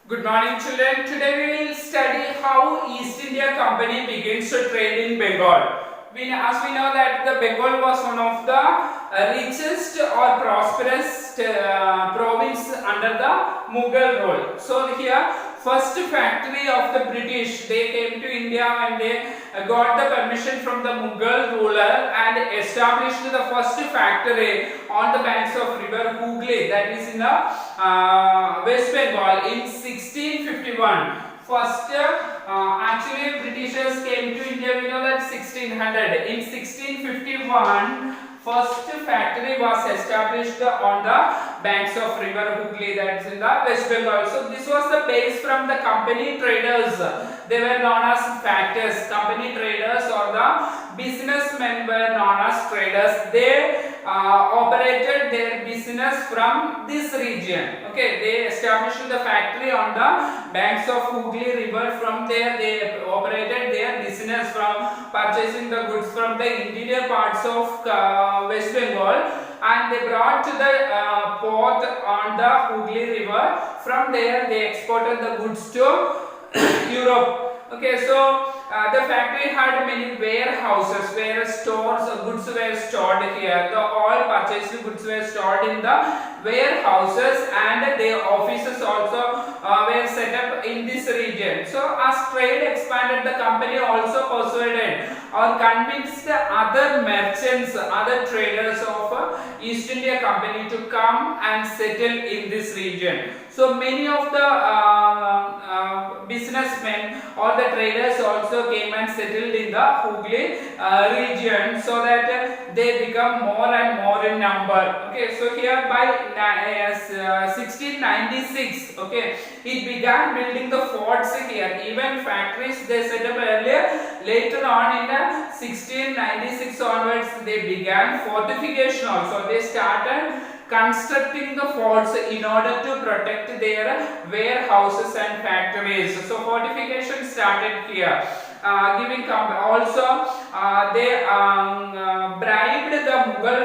Good morning, children. Today we will study how East India Company begins to trade in Bengal. As we know that the Bengal was one of the richest or prosperous province under the Mughal rule. So here, first factory of the British, they came to India when they got the permission from the Mughal ruler and established the first factory on the banks of river Hooghly, that is in the West Bengal in 1651. First, actually Britishers came to India, we know that 1600. In 1651, first factory was established on the banks of river Hooghly, that's in the West Bengal. So this was the base from the company traders. They were known as factors. Company traders or the businessmen were known as traders. They operated their business from this region. Okay, they established the factory on the banks of Hooghly river. From there they operated their business from purchasing the goods from the interior parts of West Bengal, and they brought to the port on the Hooghly river. From there they exported the goods to Europe. Okay, so the factory had many warehouses where stores, goods were stored here. The all purchased goods were stored in the warehouses, and their offices also were set up in this region. So as trade expanded, the company also persuaded or convinced other merchants, other traders of East India Company to come and settle in this region. So many of the businessmen or the traders also came and settled in the Hooghly region, so that they become more and more in number. Okay, so here by 1696, okay, it began building the forts here. Even factories they set up earlier. Later on in 1696 onwards, they began fortification also. They started constructing the forts in order to protect their warehouses and factories. So fortification started here. Giving also they bribed the Mughal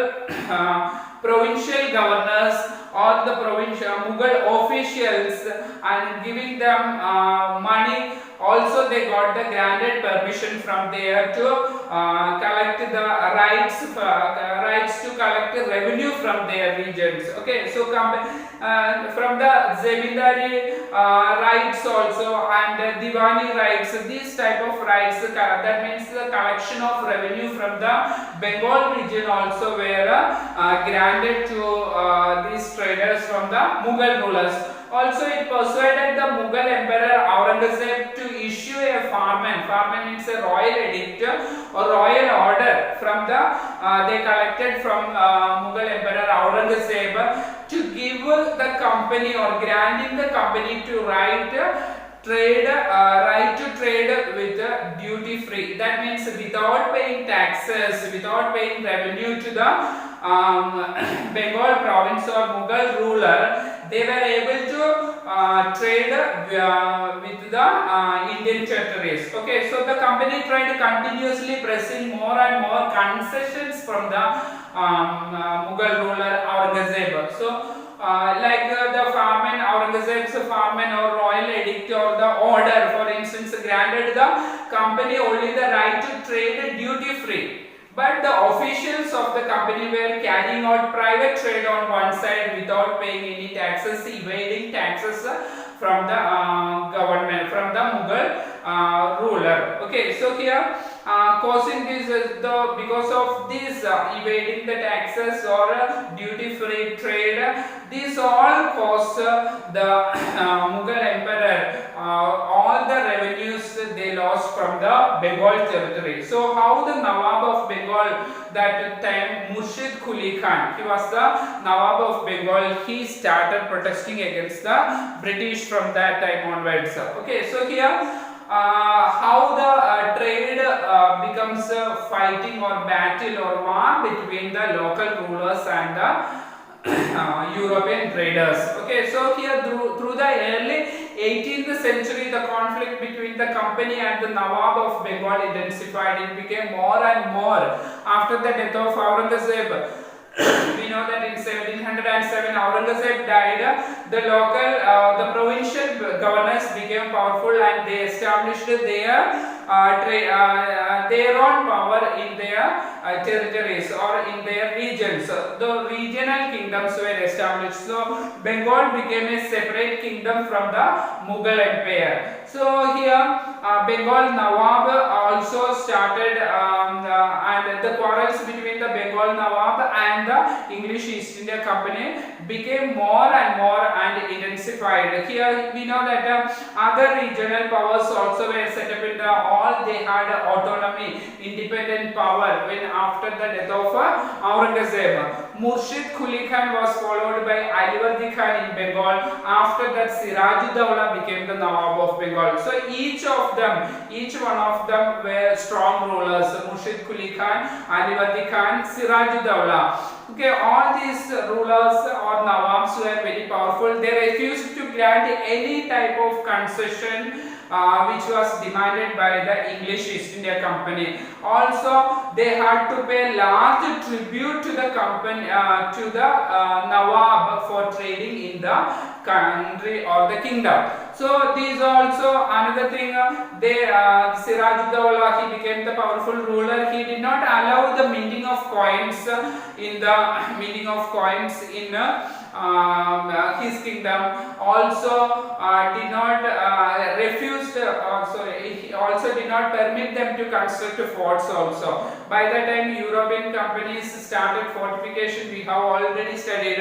provincial governors or the provincial Mughal officials and giving them money. Also they got the granted permission from there to collect the rights to collect the revenue from their regions. Okay, so from the zemindari rights also and diwani rights, these type of rights, that means the collection of revenue from the Bengal region also were granted to these traders from the Mughal rulers. Also, it persuaded the Mughal Emperor Aurangzeb to issue a farman. Farman means a royal edict or royal order from the they collected from Mughal Emperor Aurangzeb to give the company or granting the company to right to trade with duty free. That means without paying taxes, without paying revenue to the Bengal province or Mughal ruler, they were able to trade with the Indian territories. Okay, so the company tried continuously pressing more and more concessions from the Mughal ruler Aurangzeb. So like the farman, Aurangzeb's farman or royal edict or the order, for instance, granted the company only the right to trade duty free. But the officials of the company were carrying out private trade on one side without paying any taxes, evading taxes from the government, from the Mughal ruler. Okay, so here causing this because of this evading the taxes or duty free trade, these all caused the Mughal emperor all the revenues they lost from the Bengal territory. So how the Nawab of Bengal that time, Murshid Quli Khan, he was the Nawab of Bengal, he started protesting against the British from that time onwards. Okay, so here how the trade becomes fighting or battle or war between the local rulers and the European traders. Okay, so here through the early 18th century, the conflict between the company and the Nawab of Bengal intensified. It became more and more after the death of Aurangzeb. We know that in 1707 Aurangzeb died. The governors became powerful and they established their own power in their territories or in their regions. The regional kingdoms were established. So Bengal became a separate kingdom from the Mughal Empire. So here Bengal Nawab also started and the quarrels between the Bengal Nawab and the English East India Company became more and intensified. Here we know that other regional powers also were set up in the all they had autonomy, independent power when after the death of Aurangzeb. Murshid Quli Khan was followed by Alivardi Khan in Bengal. After that Sirajuddaula became the Nawab of Bengal. So each one of them were strong rulers. Murshid Quli Khan, Alivardi Khan, Sirajuddaula. Okay, all these rulers or Nawabs were very powerful. They refused to grant any type of concession which was demanded by the English East India Company. Also, they had to pay large tribute to the company, to the Nawab for trading in the country or the kingdom. So, these also another thing. Sirajuddaula, he became the powerful ruler. He did not allow the minting of coins in his kingdom. Also did not he also did not permit them to construct forts also. By that time European companies started fortification, we have already studied.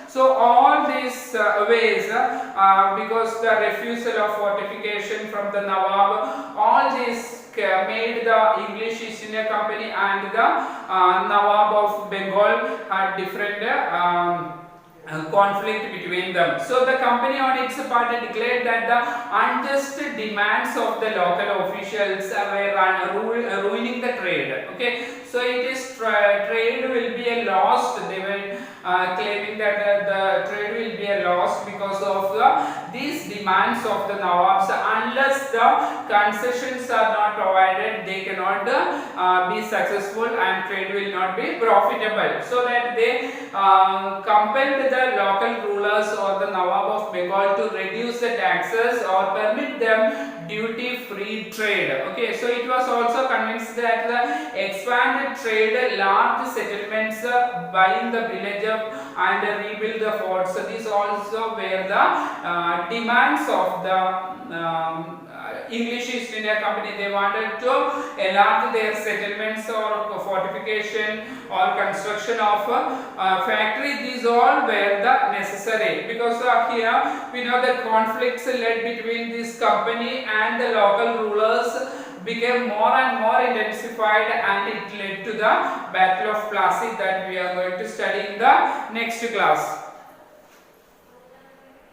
So all these ways, because the refusal of fortification from the Nawab, all these made the English East India Company and the Nawab of Bengal had different conflict between them. So the company on its part declared that the unjust demands of the local officials were ruining the trade. Okay, so it is trade will be a loss. They were claiming that the trade will be a loss because of these demands of the Nawabs. Unless the concessions are not provided, they cannot be successful and trade will not be profitable. So that they compelled the local rulers or the Nawab of Bengal to reduce the taxes or permit them duty-free trade. Okay, so it was also convinced that the expanded trade, large settlements, buying the village up and rebuild the forts. So these also were the demands of the English East India Company. They wanted to enlarge their settlements or fortification or construction of factory. These all were the necessary, because here we know the conflicts led between this company and the local rulers became more and more intensified, and it led to the Battle of Plassey that we are going to study in the next class.